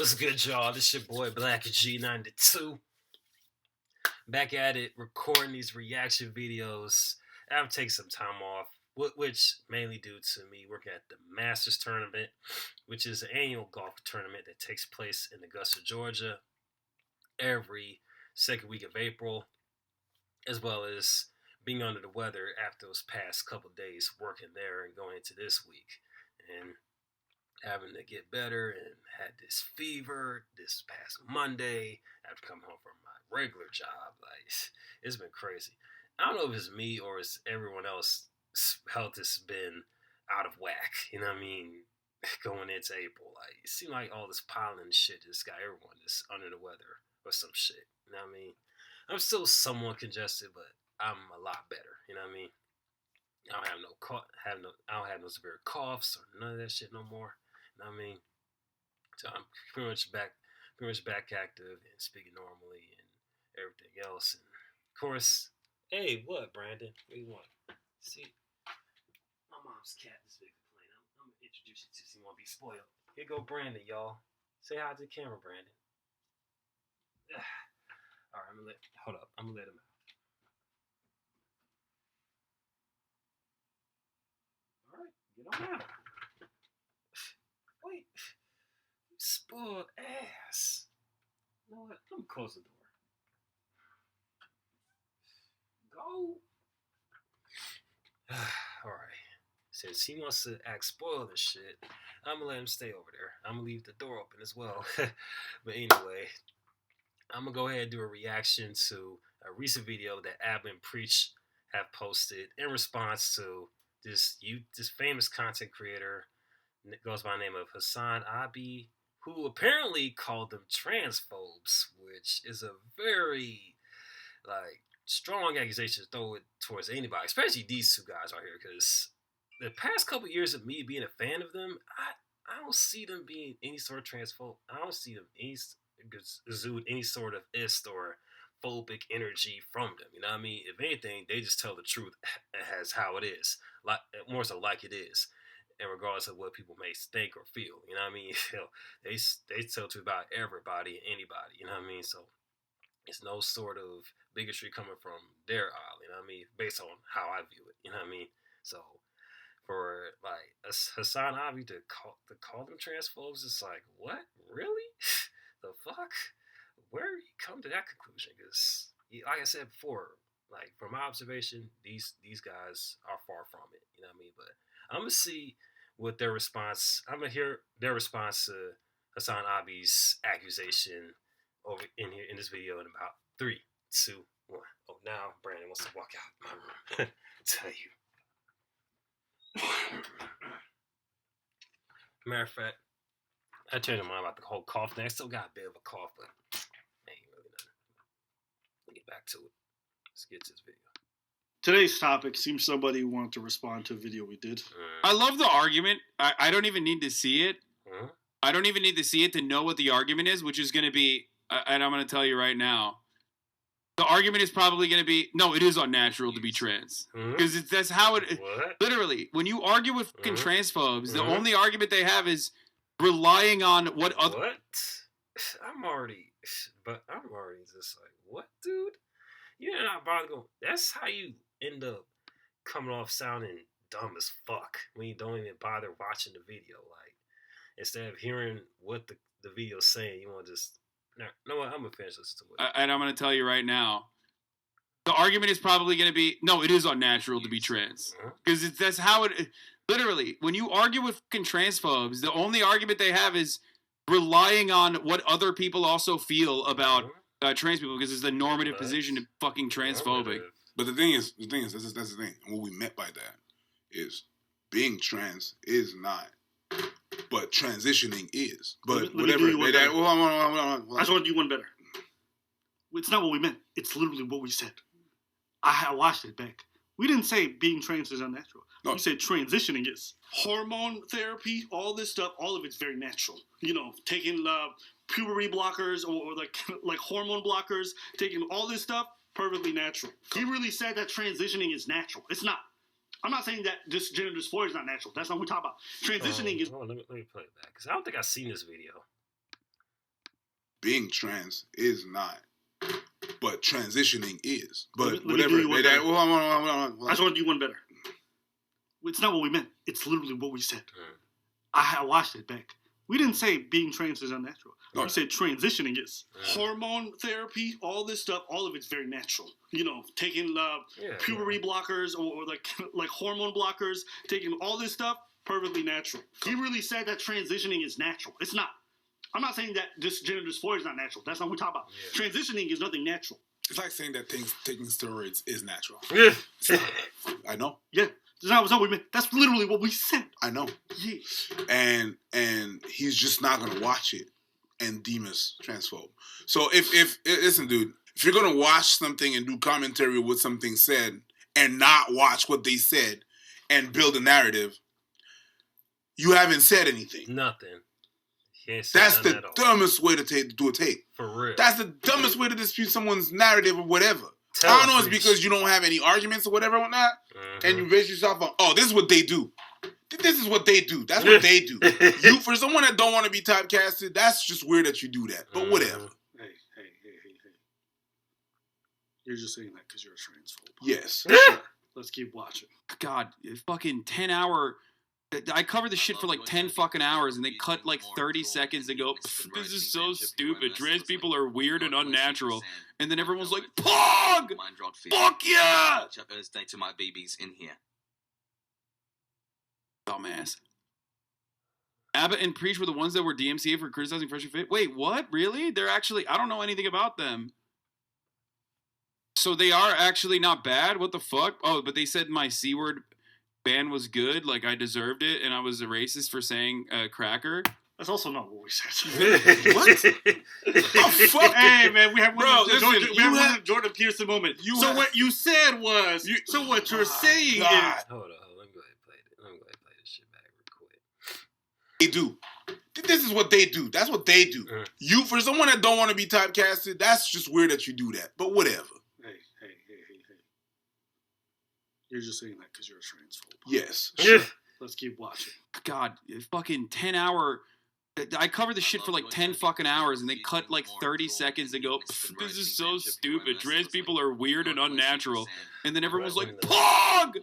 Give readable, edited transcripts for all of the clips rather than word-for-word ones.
What's good, y'all? This your boy Black G92. Back at it, recording these reaction videos. I've taken some time off, which mainly due to me working at the Masters Tournament, which is an annual golf tournament that takes place in Augusta, Georgia, every second week of April, as well as being under the weather after those past couple days working there and going into this week. And having to get better and had this fever this past Monday after coming home from my regular job. Like, it's been crazy. I don't know if it's me or it's everyone else's health has been out of whack. You know what I mean? Going into April. Like, it seemed like all this pollen shit just got everyone just under the weather or some shit. You know what I mean? I'm still somewhat congested, but I'm a lot better. You know what I mean? I don't have no severe coughs or none of that shit no more. You know what I mean? So I'm pretty much back active and speaking normally and everything else. And of course, hey, what, Brandon? What do you want? See, my mom's cat is big complaining. I'm gonna introduce you to so you won't be spoiled. Here go Brandon, y'all. Say hi to the camera, Brandon. All right, I'm gonna let him out. All right, get on out. Wait, you spoiled ass. You know what? Let me close the door. Go. Alright. Since he wants to act spoiled and shit, I'm gonna let him stay over there. I'm gonna leave the door open as well. But anyway, I'm gonna go ahead and do a reaction to a recent video that Ab and Preach have posted in response to this famous content creator. It goes by the name of Hassan Abi, who apparently called them transphobes, which is a very strong accusation to throw it towards anybody, especially these two guys right here. Because the past couple years of me being a fan of them, I don't see them being any sort of transphobe. I don't see them exude any sort of ist or phobic energy from them. You know what I mean? If anything, they just tell the truth as how it is, more so like it is. And regardless of what people may think or feel, you know what I mean? They tell the truth about everybody and anybody, you know what I mean? So it's no sort of bigotry coming from their aisle, you know what I mean? Based on how I view it, you know what I mean? So for Hassan Abi to call them transphobes, it's like, what? Really? The fuck? Where did he come to that conclusion? Because, like I said before, from my observation, these guys are far from it, you know what I mean? But I'm gonna see what their response. I'm gonna hear their response to Hassan Abi's accusation over in here in this video in about 3, 2, 1. Oh, now Brandon wants to walk out my room. Tell you. Matter of fact, I changed my mind about the whole cough thing. I still got a bit of a cough, but ain't really nothing. We'll get back to it. Let's get to this video. Today's topic seems somebody wanted to respond to a video we did. I love the argument. I don't even need to see it. I don't even need to see it to know what the argument is, which is going to be, and I'm going to tell you right now, the argument is probably going to be, no, it is unnatural to be trans. Because that's how it, literally, when you argue with fucking transphobes, the only argument they have is relying on what other... What? I'm already just like, what, dude? You're not bothered going, that's how you end up coming off sounding dumb as fuck when you don't even bother watching the video. Like, instead of hearing what the video's saying, you want to just, no, I'm going to finish this to it. And I'm going to tell you right now, the argument is probably going to be, no, it is unnatural to be trans. Because that's how it, literally, when you argue with fucking transphobes, the only argument they have is relying on what other people also feel about trans people, because it's the normative position to fucking transphobic. But the thing is, that's the thing. And what we meant by that is being trans is not, but transitioning is. But whatever. I just want to do one better. It's not what we meant. It's literally what we said. I watched it back. We didn't say being trans is unnatural. No. We said transitioning is. Hormone therapy, all this stuff, all of it's very natural. You know, taking puberty blockers or like hormone blockers, taking all this stuff, perfectly natural. He really said that transitioning is natural. It's not. I'm not saying that this gender dysphoria is not natural. That's not what we're talking about. Transitioning is... Let me play it back, because I don't think I've seen this video. being trans is not. But transitioning is. But Let me whatever. do you one better. Hold on. I just want to do one better. It's not what we meant. It's literally what we said. I watched it back. We didn't say being trans is unnatural. We said transitioning is. Hormone therapy, all this stuff, all of it's very natural. You know, taking puberty blockers or like hormone blockers, taking all this stuff, perfectly natural. He really said that transitioning is natural. It's not. I'm not saying that this gender dysphoria is not natural. That's not what we talk about. Yeah. Transitioning is nothing natural. It's like saying that taking steroids is natural. Yeah. I know. Yeah. That's not what we meant. That's literally what we said. I know. Yeah. And he's just not gonna watch it and deem us transphobe. So if listen, dude, if you're gonna watch something and do commentary with something said and not watch what they said and build a narrative, you haven't said anything. Nothing. That's the dumbest way to do a take. For real. That's the dumbest way to dispute someone's narrative or whatever. I don't know, it's because you don't have any arguments or whatever on that, and you base yourself on, oh, this is what they do. This is what they do. That's what they do. You, for someone that don't want to be typecasted, that's just weird that you do that. But whatever. Hey. You're just saying that because you're a transphobe. Yes. Let's keep watching. God, fucking 10-hour... I covered the shit for like 10 fucking hours, and they cut like 30 seconds to go, this is so stupid. Trans people are weird and unnatural. And then everyone's like, Pog! Fuck yeah! Thursday to my babies in here. Dumbass. Abbott and Preach were the ones that were DMCA for criticizing Fresh and Fit. Wait, what? Really? They're actually... I don't know anything about them. So they are actually not bad? What the fuck? Oh, but they said my C-word... ban was good, like I deserved it, and I was a racist for saying cracker. That's also not what we said. What? The fuck? Hey man, we have one Jordan Peterson moment. What you said was, so what you're saying is... Hold on, let me go ahead and play it. Let me go ahead and play this shit back real quick. They do. This is what they do. That's what they do. You, for someone that don't want to be typecasted, that's just weird that you do that. But whatever. Hey. You're just saying that because you're a transphobe. Yes. Sure. Let's keep watching. God, fucking 10-hour... I covered the shit for like 10 fucking hours, and they cut like 30 seconds to go, this is so stupid. Trans people are weird and unnatural. And then everyone's like, Pog!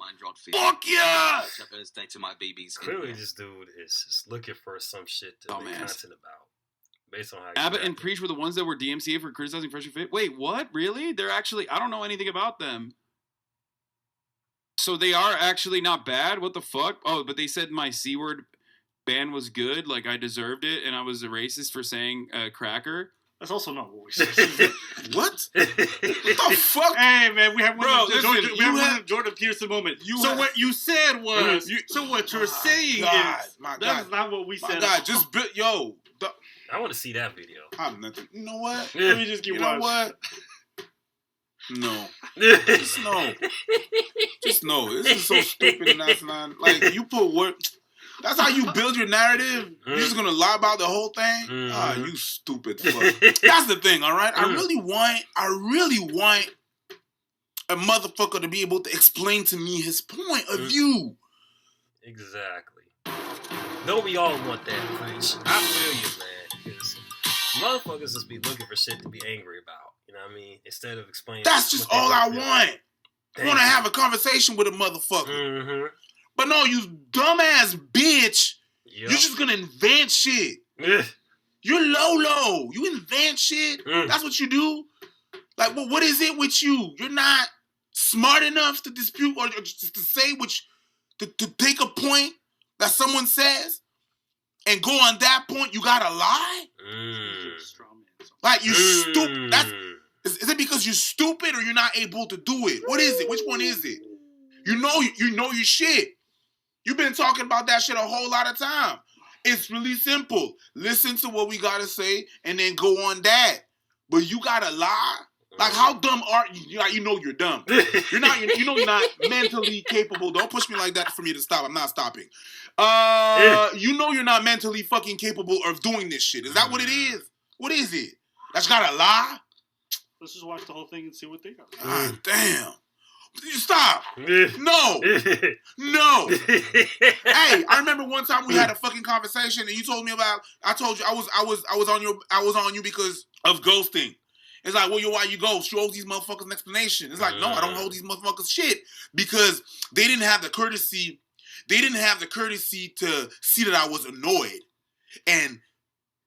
Fuck yeah! Thursday to my babies. Clearly this dude is just looking for some shit to make content about. Based on how Abbott and Preach were the ones that were DMCA for criticizing Fresh and Fit. Wait, what? Really? They're actually... I don't know anything about them. So they are actually not bad? What the fuck? Oh, but they said my C-word ban was good, like I deserved it, and I was a racist for saying cracker. That's also not what we said. What? What the fuck? Hey man, we have one Jordan Peterson moment. What you said was, so what you're saying is, that's not what we said. God, just I want to see that video. I'm nothing. You know what? Let me just keep watching. You know what? No. Just no. Just no. This is so stupid and that's not... Like, you put work... That's how you build your narrative? You're just gonna lie about the whole thing? You stupid fuck. That's the thing, alright? I really want a motherfucker to be able to explain to me his point of view. Exactly. Don't we all want that, Preach? I feel you, man. Because motherfuckers just be looking for shit to be angry about. You know what I mean? Instead of explaining... That's just all I want. I want to have a conversation with a motherfucker. But no, you dumbass bitch. Yep. You're just gonna invent shit. You're low. You invent shit. That's what you do. Like, well, what is it with you? You're not smart enough to dispute or just to say to take a point that someone says and go on that point. You gotta lie. Like you stupid. Is it because you're stupid or you're not able to do it? What is it? Which one is it? You know your shit. You've been talking about that shit a whole lot of time. It's really simple. Listen to what we gotta say and then go on that. But you gotta lie? Like, how dumb are you? You know you're dumb. You're not mentally capable. Don't push me like that for me to stop. I'm not stopping. You know you're not mentally fucking capable of doing this shit. Is that what it is? What is it? That's gotta lie? Let's just watch the whole thing and see what they got. God damn. Stop. No. No. Hey, I remember one time we had a fucking conversation and you told me about. I told you I was on you because of ghosting. It's like, well, why you ghost? You owe these motherfuckers an explanation. It's like, no, I don't owe these motherfuckers shit because they didn't have the courtesy. They didn't have the courtesy to see that I was annoyed, and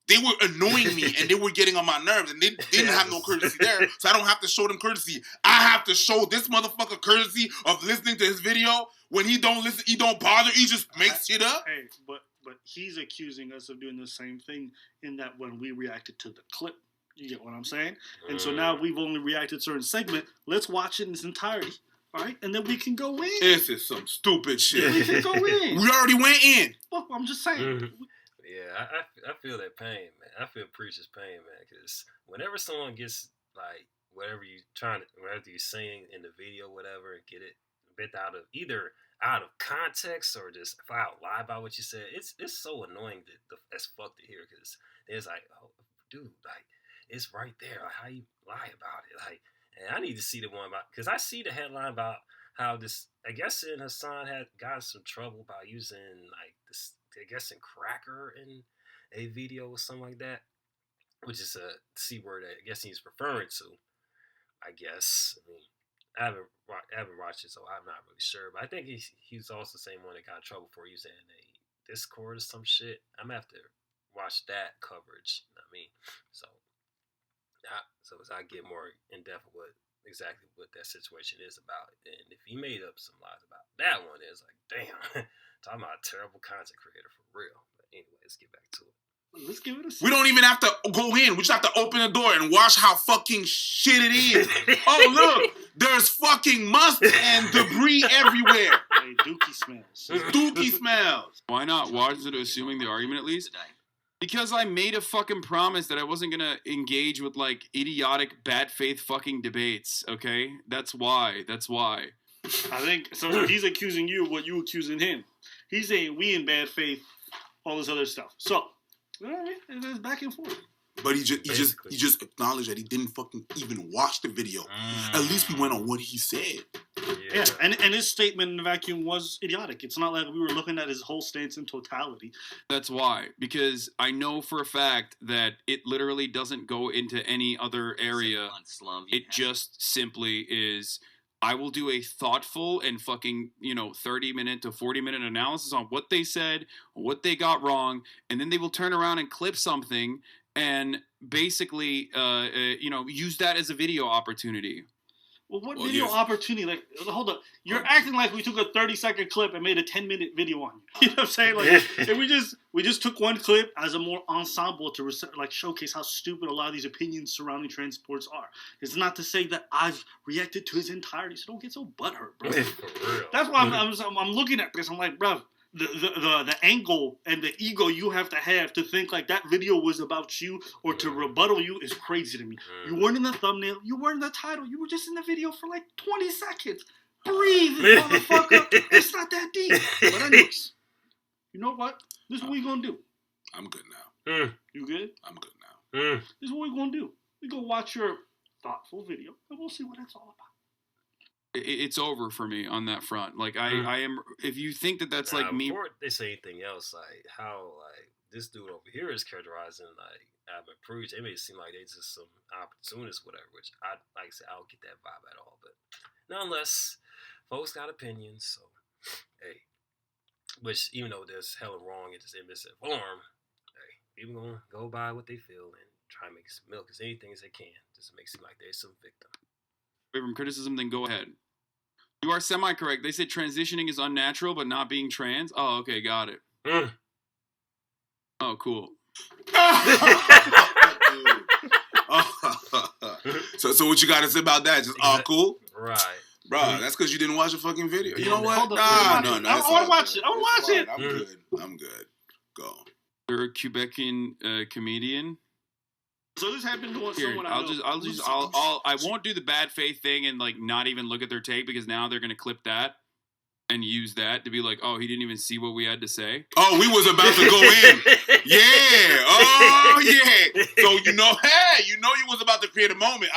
they were annoying me, and they were getting on my nerves, and they didn't have no courtesy there, so I don't have to show them courtesy. I have to show this motherfucker courtesy of listening to his video. When he don't listen, he don't bother, he just makes shit up. Hey, but he's accusing us of doing the same thing in that when we reacted to the clip. You get what I'm saying? And so now we've only reacted to a certain segment. Let's watch it in its entirety. All right, and then we can go in. This is some stupid shit. We can go in. We already went in. Well, I'm just saying. Yeah, I feel that pain, man. I feel Preacher's pain, man, because whenever someone gets, like, whatever you're saying in the video, whatever, get it a bit either out of context or just flat out lie about what you said, it's so annoying as fuck to hear, because it's like, oh, dude, like, it's right there. Like, how you lie about it? Like, and I need to see the one about, because I see the headline about how this, I guess Hassan had got some trouble about using, like, this, I guess, in cracker in a video or something like that, which is a C word that I guess he's referring to, I guess. I mean, I haven't watched it, so I'm not really sure, but I think he's also the same one that got in trouble for using a Discord or some shit. I'm gonna have to watch that coverage, you know what I mean? So as I get more in depth with exactly what that situation is about, and if he made up some lies about that one, it's like, damn, talking about a terrible content creator for real. But anyway, let's get back to it. Let's give it a We don't even have to go in. We just have to open the door and watch how fucking shit it is. Oh, look. There's fucking must and debris everywhere. Hey, dookie smells. Dookie smells. Why not? Why is it assuming the argument at least? Because I made a fucking promise that I wasn't gonna engage with, like, idiotic, bad faith fucking debates, okay? That's why. I think, so he's accusing you of what you accusing him. He's saying we in bad faith, all this other stuff. So, you know what I mean? It's back and forth. But he just acknowledged that he didn't fucking even watch the video. At least we went on what he said. Yeah, and his statement in the vacuum was idiotic. It's not like we were looking at his whole stance in totality. That's why. Because I know for a fact that it literally doesn't go into any other area. It just simply is, I will do a thoughtful and fucking, 30-minute to 40-minute analysis on what they said, what they got wrong, and then they will turn around and clip something and basically, use that as a video opportunity. Well, what video opportunity? Like, hold up. You're acting like we took a 30-second clip and made a 10-minute video on you. You know what I'm saying? Like, and we just took one clip as a more ensemble to showcase how stupid a lot of these opinions surrounding transports are. It's not to say that I've reacted to his entirety, so don't get so butthurt, bro. That's why I'm looking at this. I'm like, bro, the angle and the ego you have to think like that video was about you or to rebuttal you is crazy to me. You weren't in the thumbnail. You weren't in the title. You were just in the video for like 20 seconds. Breathe, motherfucker. It's not that deep. But anyways, you know what? This is what we gonna do. I'm good now. You good? I'm good now. This is what we gonna do. We gonna watch your thoughtful video and we'll see what it's all about. It's over for me on that front. Like, I am. If you think that's like me, before they say anything else, like how like this dude over here is characterizing like I've Preach, it may seem like they just some opportunists, whatever. Which I like I said, I don't get that vibe at all. But nonetheless, folks got opinions, so hey. Which even though there's hella wrong and just misinformed, hey, people gonna go by what they feel and try to make some milk as anything as they can, just to make it seem like they're some victim. From criticism, then go ahead. You are semi-correct. They said transitioning is unnatural, but not being trans. Oh, okay, got it. Oh, cool. So what you got to say about that? Just cool, right, bro? That's because you didn't watch the fucking video. You know what? No. I want to watch it. I want to watch it. I'm good. Go. You're a Quebecian comedian. So this happened to Here, someone I won't do the bad faith thing and like not even look at their take because now they're gonna clip that. and use that to be like, oh, he didn't even see what we had to say. Oh, we was about to go in. Yeah. Oh, yeah. So, you was about to create a moment.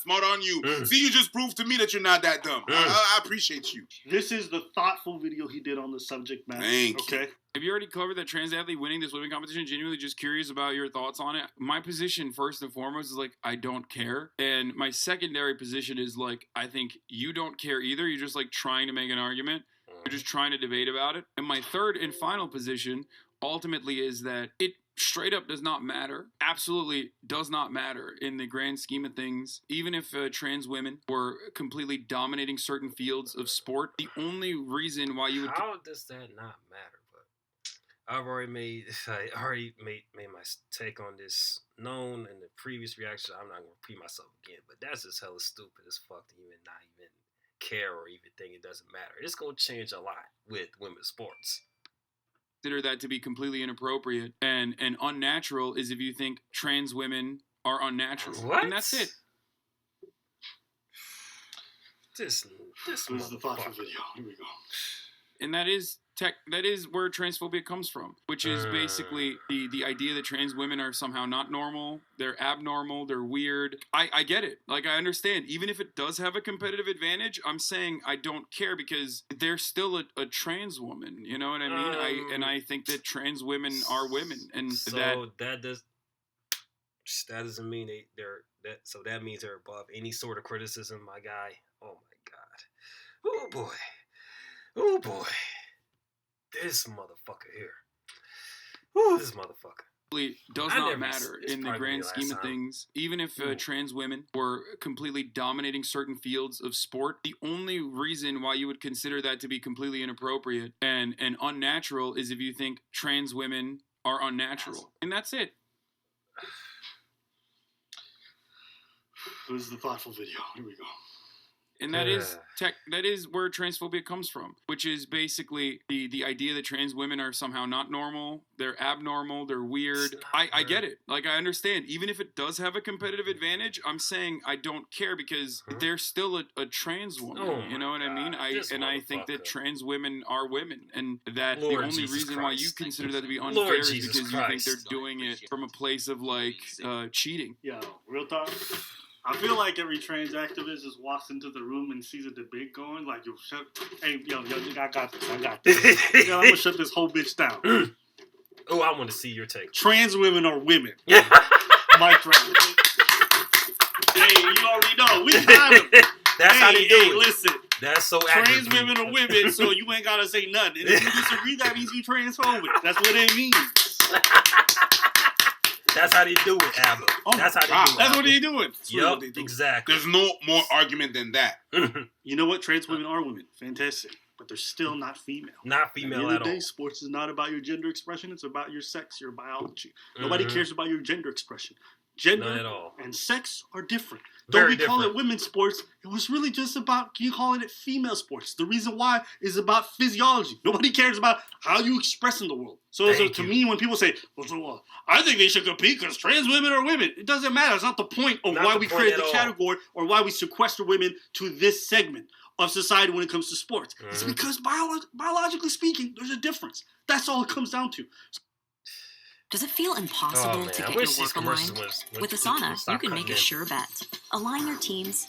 Smart on you. See, you just proved to me that you're not that dumb. I appreciate you. This is the thoughtful video he did on the subject matter. Thank you. Have you already covered that trans athlete winning this swimming competition? Genuinely just curious about your thoughts on it. My position, first and foremost, is like, I don't care. And my secondary position is like, I think you don't care either. You're just like trying to make an argument. You're just trying to debate about it. And my third and final position ultimately is that it straight up does not matter. Absolutely does not matter in the grand scheme of things. Even if trans women were completely dominating certain fields of sport, the only reason why you would... How does that not matter? But I've already made my take on this known in the previous reaction. I'm not going to repeat myself again, but that's just hella stupid as fuck to even not even care or even think it doesn't matter. It's going to change a lot with women's sports. Consider that to be completely inappropriate and unnatural is if you think trans women are unnatural. What? And that's it. This is the thoughtful video. Here we go. And that is where transphobia comes from, which is basically the idea that trans women are somehow not normal, they're abnormal, they're weird. I get it. Like, I understand. Even if it does have a competitive advantage, I'm saying I don't care because they're still a trans woman. You know what I mean? I think that trans women are women, and so that doesn't mean so that means they're above any sort of criticism, my guy. Oh my God. Oh boy. This motherfucker here. This motherfucker. Does not matter in the grand scheme of things. Even if trans women were completely dominating certain fields of sport, the only reason why you would consider that to be completely inappropriate and unnatural is if you think trans women are unnatural. And that's it. This is the thoughtful video. Here we go. And that is where transphobia comes from, which is basically the idea that trans women are somehow not normal, they're abnormal, they're weird. I get it. Like, I understand. Even if it does have a competitive advantage, I'm saying I don't care because they're still a trans woman. You know what I mean? I think that trans women are women, and that Lord the only Jesus reason Christ. why you consider that to be unfair Lord is Jesus because you Christ. think they're doing it from a place of like cheating. Yo, real talk. I feel like every trans activist just walks into the room and sees a debate going, like, yo, I got this. I'm gonna shut this whole bitch down. Oh, I want to see your take. Trans women are women. My friend. Hey, you already know. We got them. That's how they do it. Listen. That's so trans accurate. women are women, so you ain't gotta say nothing. And if you disagree, that means you transphobic. That's what it means. That's how they do it, Abba. That's how they do it. That's what they're doing. Yep, exactly. There's no more argument than that. You know what? Trans women are women. Fantastic. But they're still not female. Not female at all. Day, sports is not about your gender expression. It's about your sex, your biology. Nobody cares about your gender expression. Gender and sex are different. Though we call it women's sports, it was really just about you calling it female sports. The reason why is about physiology. Nobody cares about how you express in the world. So to me, when people say, well, I think they should compete because trans women are women, it doesn't matter. It's not the point of why we create the category or why we sequester women to this segment of society when it comes to sports. It's because biologically speaking, there's a difference. That's all it comes down to. Does it feel impossible to get your work aligned? With Asana, you can make a sure bet. Align your teams.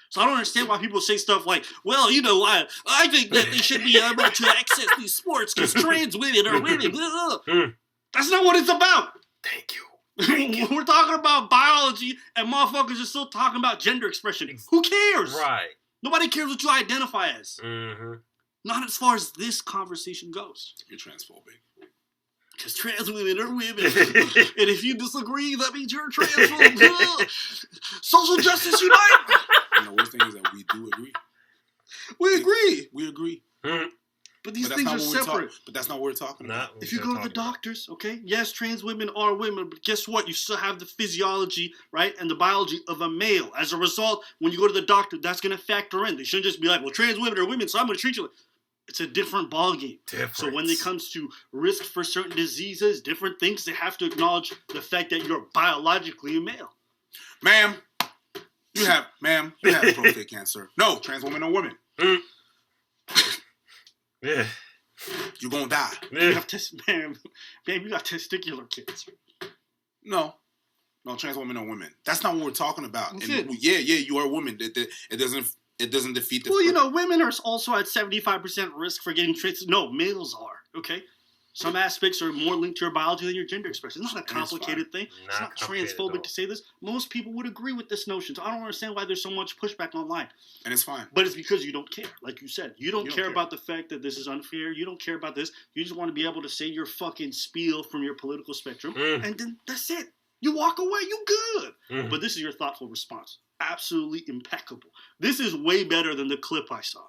So I don't understand why people say stuff like, well, you know, I think that they should be able to access these sports because trans women are women. That's not what it's about. Thank you. We're talking about biology and motherfuckers are still talking about gender expression. Who cares? Right. Nobody cares what you identify as. Not as far as this conversation goes. You're transphobic. Because trans women are women. And if you disagree, that means you're transphobic. Social justice unite. You know, one thing is that we do agree. We agree. But these but things are separate. But that's not what we're talking about. If you go to the doctors, okay, yes, trans women are women, but guess what? You still have the physiology, right, and the biology of a male. As a result, when you go to the doctor, that's going to factor in. They shouldn't just be like, well, trans women are women, so I'm going to treat you like... It's a different ballgame. So when it comes to risk for certain diseases, different things, they have to acknowledge the fact that you're biologically a male. Ma'am, you have prostate cancer. No, trans women are women. Yeah. You're gonna die. You have babe, you got testicular kids. No, trans women are women. That's not what we're talking about. That's and it. Yeah, you are a woman. It doesn't defeat the. Well, women are also at 75% risk for getting trans. No, males are. Okay. Some aspects are more linked to your biology than your gender expression. It's not a complicated thing. It's not transphobic to say this. Most people would agree with this notion. So I don't understand why there's so much pushback online. And it's fine. But it's because you don't care. Like you said, you don't care about the fact that this is unfair. You don't care about this. You just want to be able to say your fucking spiel from your political spectrum. And then that's it. You walk away. You good. But this is your thoughtful response. Absolutely impeccable. This is way better than the clip I saw.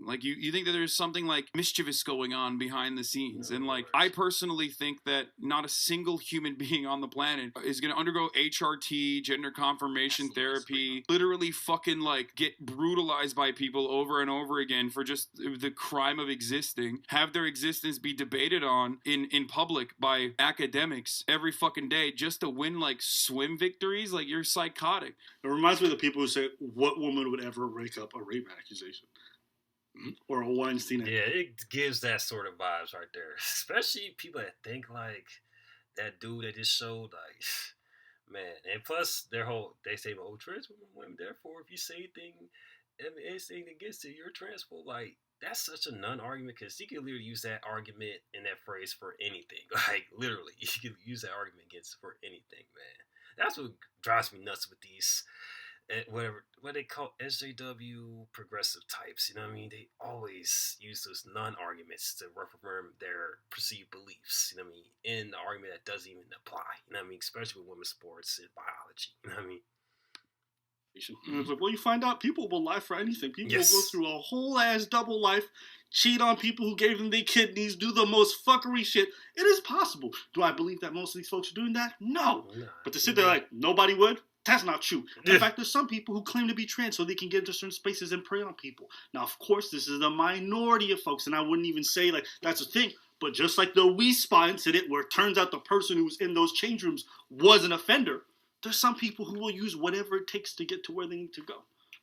Like, you think that there's something, like, mischievous going on behind the scenes. And, like, I personally think that not a single human being on the planet is going to undergo HRT, gender confirmation therapy, literally fucking, like, get brutalized by people over and over again for just the crime of existing, have their existence be debated on in public by academics every fucking day just to win, like, swim victories. Like, you're psychotic. It reminds me of the people who say, what woman would ever rake up a rape accusation? Or a Weinstein. Yeah, it gives that sort of vibes right there. Especially people that think like that dude that just showed, like, man. And plus, they say, oh, trans women, therefore, if you say anything against it, you're a transphobe. Like, that's such a non-argument because you can literally use that argument and that phrase for anything. Like, literally, you can use that argument against for anything, man. That's what drives me nuts with these. What they call SJW progressive types, you know what I mean? They always use those non-arguments to reaffirm their perceived beliefs, you know what I mean, in the argument that doesn't even apply, you know what I mean, especially with women's sports and biology, you know what I mean? And it's like, well, you find out people will lie for anything. People will go through a whole ass double life, cheat on people who gave them their kidneys, do the most fuckery shit. It is possible. Do I believe that most of these folks are doing that? No. But to sit there like, nobody would? That's not true. In fact, there's some people who claim to be trans so they can get into certain spaces and prey on people. Now, of course, this is the minority of folks, and I wouldn't even say, like, that's a thing. But just like the We Spa incident, where it turns out the person who was in those change rooms was an offender, there's some people who will use whatever it takes to get to where they need to go.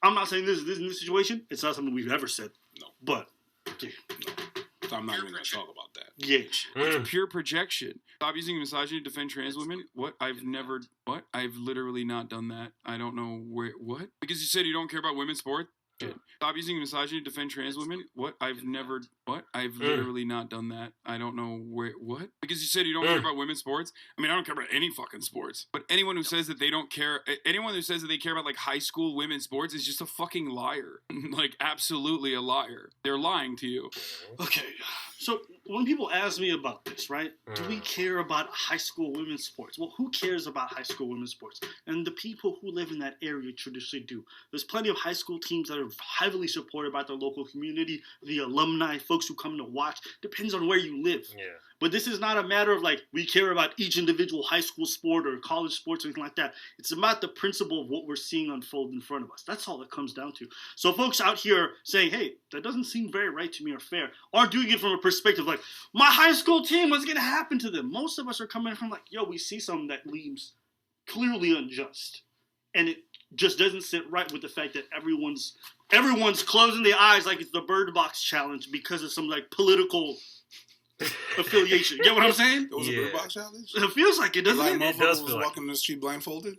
I'm not saying this in this situation. It's not something we've ever said. No. But, no. I'm not even going to talk about that. Yeah. It's pure projection. Stop using misogyny to defend trans women. What? I've literally not done that. I don't know where. What? Because you said you don't care about women's sport. Stop using misogyny to defend trans women. What? I've literally not done that. I don't know where. What? Because you said you don't care about women's sports. I mean, I don't care about any fucking sports. But anyone who says that they don't care, anyone who says that they care about, like, high school women's sports is just a fucking liar. Like, absolutely a liar. They're lying to you. Okay. So when people ask me about this, right? Do we care about high school women's sports? Well, who cares about high school women's sports? And the people who live in that area traditionally do. There's plenty of high school teams that are heavily supported by their local community, the alumni, folks who come to watch. Depends on where you live. Yeah. But this is not a matter of, like, we care about each individual high school sport or college sports or anything like that. It's about the principle of what we're seeing unfold in front of us. That's all it comes down to. So folks out here saying, hey, that doesn't seem very right to me or fair, are doing it from a perspective like, my high school team, what's going to happen to them? Most of us are coming from like, yo, we see something that seems clearly unjust. And it just doesn't sit right with the fact that everyone's closing their eyes like it's the Bird Box challenge because of some, like, political affiliation. You get what I'm saying? It was a Bird Box challenge? It feels like it, doesn't it? It does was walking in the street blindfolded?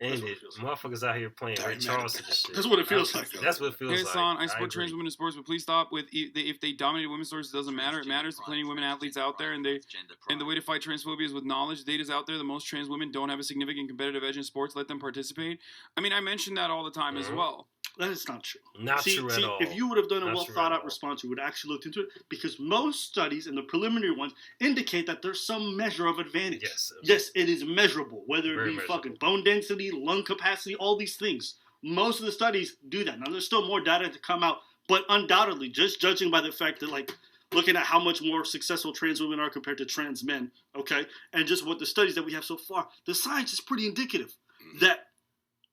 Ain't it? Motherfuckers out here playing Ray Charles and shit. That's what it feels like. That's what it feels like. I support trans women in sports, but please stop with if they dominate women's sports, it doesn't matter. It matters to plenty of women athletes out there, and the way to fight transphobia is with knowledge. Data's out there. The most trans women don't have a significant competitive edge in sports. Let them participate. I mean, I mention that all the time as well. That is not true. Not true at all. If you would have done a well-thought-out response, you would actually looked into it, because most studies, and the preliminary ones, indicate that there's some measure of advantage. Yes, it is measurable, whether it be fucking bone density, lung capacity, all these things. Most of the studies do that. Now, there's still more data to come out, but undoubtedly, just judging by the fact that, like, looking at how much more successful trans women are compared to trans men, okay, and just what the studies that we have so far, the science is pretty indicative that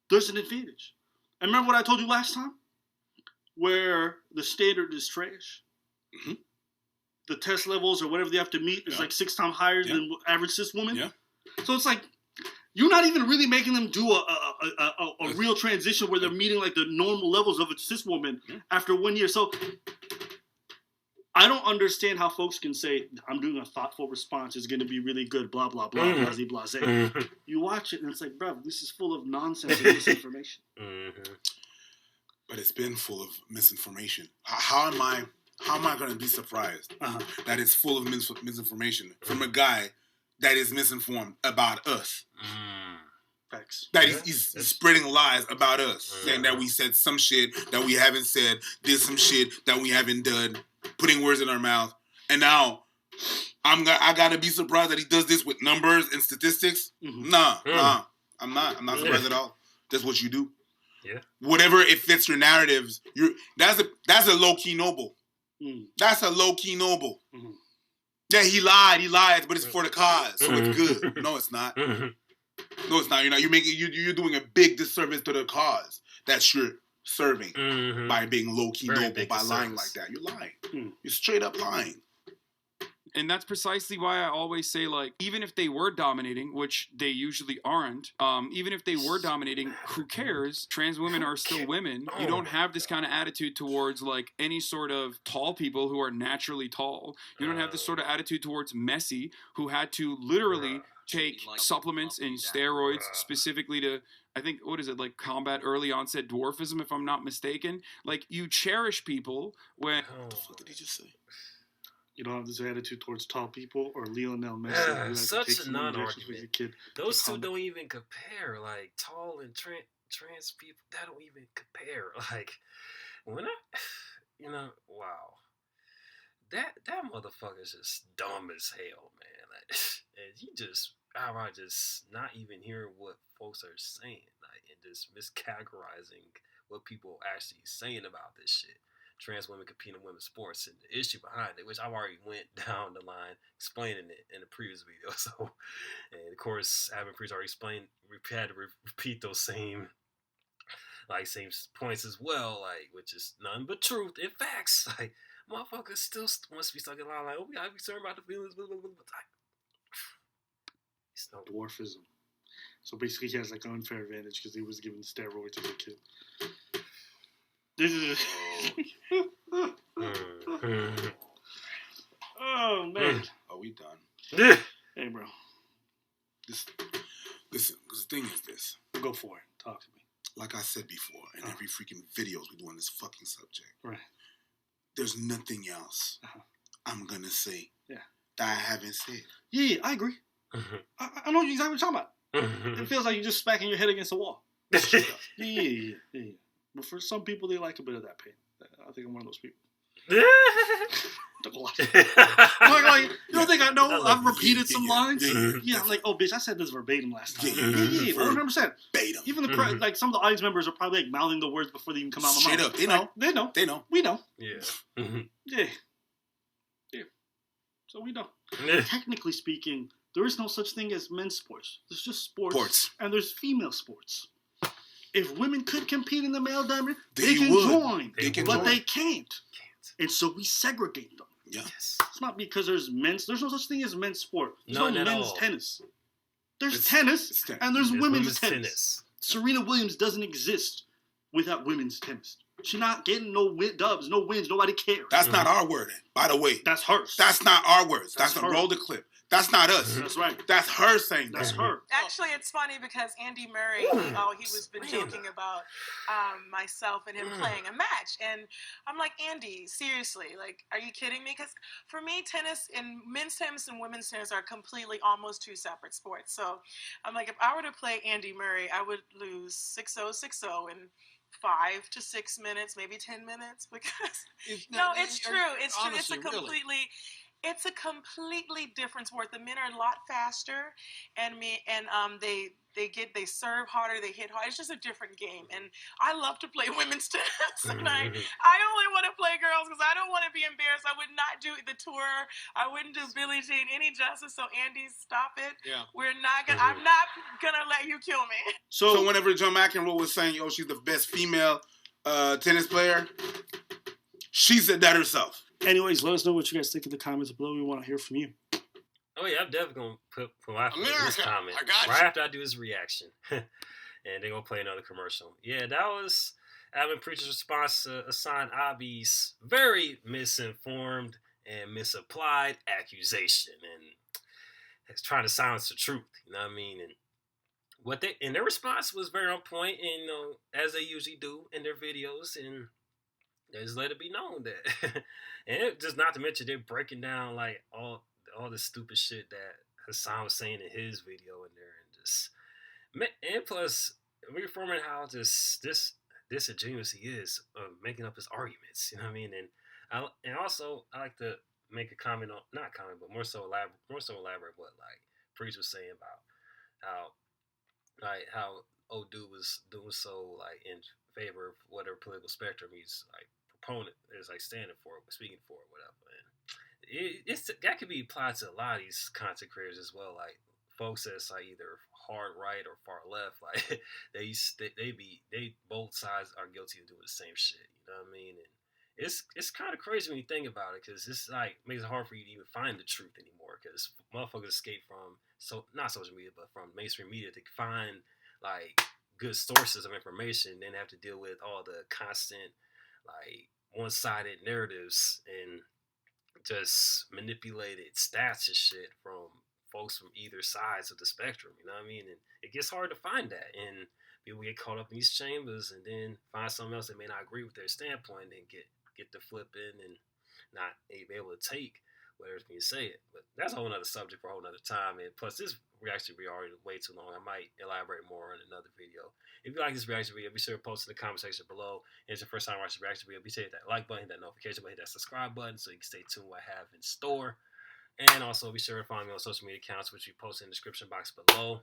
there's an advantage. And remember what I told you last time? Where the standard is trash. Mm-hmm. The test levels or whatever they have to meet is like 6 times higher than average cis woman. Yeah. So it's like, You're not even really making them do a real transition where they're meeting like the normal levels of a cis woman after 1 year. So I don't understand how folks can say, I'm doing a thoughtful response, it's going to be really good, blah, blah, blah, blase. You watch it and it's like, bro, this is full of nonsense and misinformation. But it's been full of misinformation. How am I going to be surprised that it's full of misinformation from a guy that is misinformed about us? Facts. That he's spreading lies about us, saying that we said some shit that we haven't said, did some shit that we haven't done, putting words in our mouth, and now I gotta be surprised that he does this with numbers and statistics. Nah, I'm not surprised at all. That's what you do. Yeah. Whatever it fits your narratives, that's a low key noble. That's a low key noble. Yeah, he lied, but it's for the cause, so it's good. No, it's not. No, it's not. You're doing a big disservice to the cause that you're serving by being low key noble, by lying like that. You're lying. You're straight up lying. And that's precisely why I always say, like, even if they were dominating, which they usually aren't, even if they were dominating, who cares? Trans women are still women. You don't have this kind of attitude towards, like, any sort of tall people who are naturally tall. You don't have this sort of attitude towards Messi, who had to literally take supplements and steroids specifically to, I think, what is it, like combat early onset dwarfism, if I'm not mistaken. Like, you cherish people when... What the fuck did he just say? You don't have this attitude towards tall people or Lionel Messi. Such a non-argument. Those two don't even compare. Like, tall and trans people, that don't even compare. Like, when wow. That motherfucker's just dumb as hell, man. Like, and you just outright just not even hearing what folks are saying, like, and just miscategorizing what people actually saying about this shit. Trans women compete in women's sports and the issue behind it, which I've already went down the line explaining it in the previous video. So, and of course, Adam Priest already explained, had to repeat those same points as well, like, which is none but truth and facts. Like, motherfuckers still wants to be stuck in line, like, oh, we gotta be concerned about the feelings, blah, blah, blah. It's no dwarfism. So basically, he has like an unfair advantage because he was given steroids as a kid. This is. Oh man, are we done? Hey, bro. Listen, the thing is this. Go for it. Talk to me. Like I said before, in every freaking videos we do on this fucking subject, right? There's nothing else I'm gonna say that I haven't said. Yeah, I agree. I know exactly what you're talking about. It feels like you're just smacking your head against a wall. Yeah. But for some people, they like a bit of that pain. I think I'm one of those people. Like, you don't think I know? I've repeated some lines. Yeah, I'm like, oh, bitch, I said this verbatim last time. Yeah, 100%. Verbatim. Even the like some of the audience members are probably like mouthing the words before they even come out of my mouth. Straight up, they know. They know. We know. Yeah. Yeah. So we know. Technically speaking, there is no such thing as men's sports. There's just sports. And there's female sports. If women could compete in the male diamond, they can join. But they can't. And so we segregate them. Yes. It's not because there's no such thing as men's sport. There's no men's tennis. There's tennis, and there's women's tennis. Serena Williams doesn't exist without women's tennis. She's not getting no dubs, no wins. Nobody cares. That's not our word, by the way. That's hers. That's not our words. That's the roll the clip. That's not us. That's right. That's her saying that. That's her. Actually, it's funny because Andy Murray, he was been joking about myself and him playing a match. And I'm like, Andy, seriously, like, are you kidding me? Because for me, tennis and men's tennis and women's tennis are completely almost two separate sports. So I'm like, if I were to play Andy Murray, I would lose 6-0, 6-0 in 5 to 6 minutes, maybe 10 minutes. Because it's true. It's true. It's a completely. It's a completely different sport. The men are a lot faster, and they serve harder, they hit harder. It's just a different game, and I love to play women's tennis. And I only want to play girls because I don't want to be embarrassed. I would not do the tour. I wouldn't do Billie Jean any justice. So Andy, stop it. Yeah. I'm not gonna let you kill me. So whenever John McEnroe was saying, "Oh, she's the best female tennis player," she said that herself. Anyways, let us know what you guys think in the comments below. We want to hear from you. Oh yeah, I'm definitely gonna put my foot in this comment right after I do his reaction, and they're gonna play another commercial. Yeah, that was Alvin Preacher's response to Hassan Abi's very misinformed and misapplied accusation, and it's trying to silence the truth. You know what I mean? And their response was very on point, and as they usually do in their videos, and they just let it be known that, and it, just not to mention they're breaking down like all the stupid shit that Hassan was saying in his video in there, and just and plus reforming how just disingenuous he is of making up his arguments. You know what I mean? And also I like to make a comment on not comment, but more so elaborate what like Priest was saying about how old dude was doing so like in favor of whatever political spectrum he's like proponent is like standing for, speaking for, whatever. And it's that could be applied to a lot of these content creators as well. Like folks that's like either hard right or far left, like they both sides are guilty of doing the same shit. You know what I mean? And it's kind of crazy when you think about it, because it's like makes it hard for you to even find the truth anymore, because motherfuckers escape from not social media but from mainstream media to find like good sources of information, then have to deal with all the constant like one-sided narratives and just manipulated stats and shit from folks from either sides of the spectrum. You know what I mean? And it gets hard to find that, and people get caught up in these chambers and then find something else that may not agree with their standpoint and get to flipping and not be able to take whatever's being said. But that's a whole other subject for a whole other time. And plus, this reaction video already way too long. I might elaborate more in another video. If you like this reaction video, be sure to post in the comment section below. And if it's your first time watching the reaction video, be sure to hit that like button, hit that notification button, hit that subscribe button so you can stay tuned what I have in store. And also be sure to follow me on social media accounts, which we post in the description box below.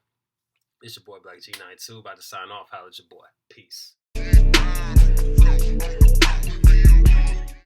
It's your boy Black G92, about to sign off. Holla at your boy. Peace.